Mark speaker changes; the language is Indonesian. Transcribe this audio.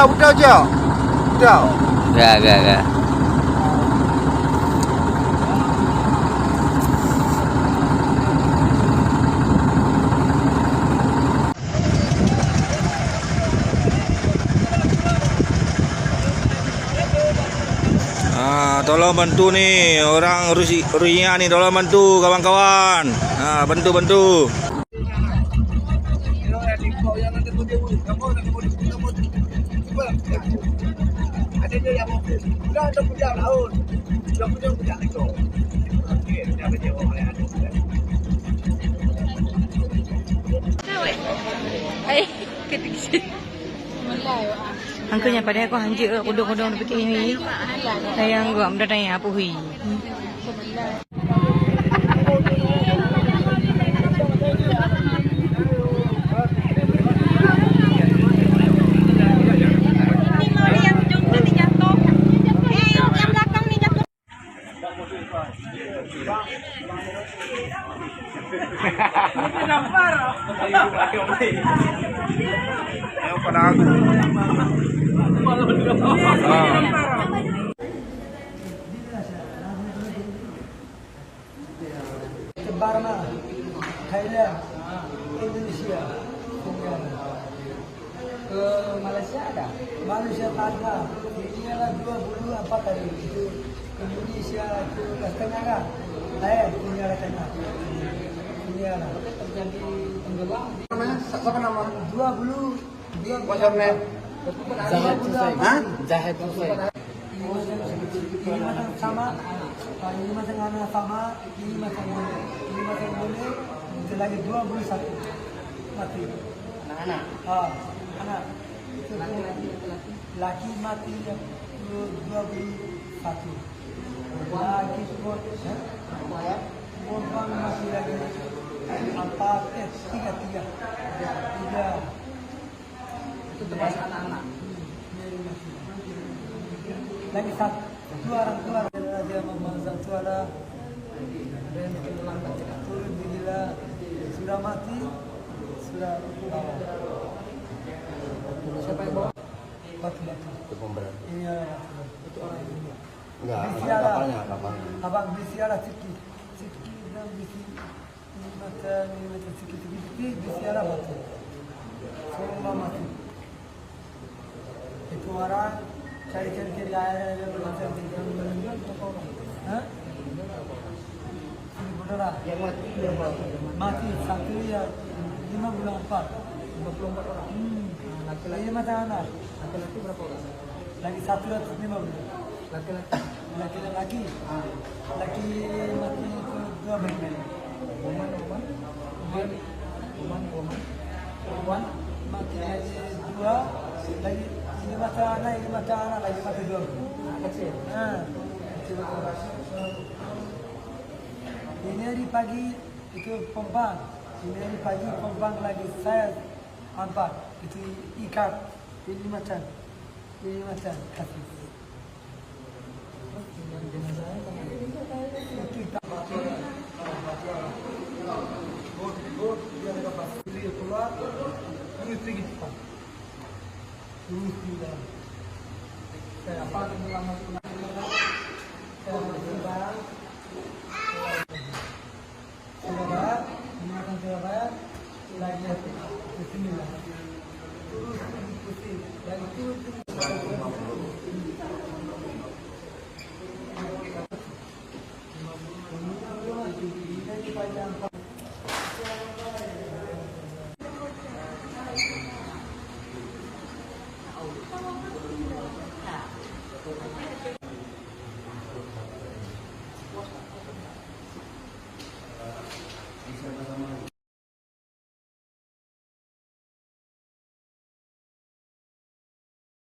Speaker 1: udah aja. Udah.
Speaker 2: Gak. Tolong bantu nih orang Rusia nih, tolong bantu kawan-kawan. Nah, bantu.
Speaker 3: Angkanya pada aku hanjir kudung bikin ini. Sayang gua udah tanya apa hui.
Speaker 1: Pada aku.
Speaker 4: Barma, Thailand, Indonesia, ke Malaysia ada, Malaysia tak ada. Ini adalah 24 hari itu Indonesia ke Tenggara, punya Tengah, punya terjadi tenggelam. Siapa nama? 20. What's your name? Zahid Hussein. Ini macam sama, ini macam anak sama, ini macam boleh, itu lagi 21 mati. Anak. Anak. Laki mati 21. Laki korban masih lagi 3. Itu termasuk anak-anak. Lagi dua orang dia memasang suara dan turun bila sudah mati sudah siapa yang bawa batu iya itu orang ini enggak abang bisiara sikit dan bisi ini macam sikit bisiara batu semua mati itu orang cari air macam yang mati satu ya 54 orang. Laki-laki macam anak. Laki-laki berapa orang? Lagi 150. Laki-laki. Laki mati itu 2 bulan. Woman mati lagi 2 lagi. Ini macam anak lagi mati 2. Kecil. Ini hari pagi itu pompang. Ini hari pagi pompang lagi saya angkat. Itu ikat. Ini macam kasih. Dia ada apa? Dia keluar. Ini pergi cepat. Saya apa lama saya berjalan Surabaya lagi ke sini lah terus ikuti dari itu terus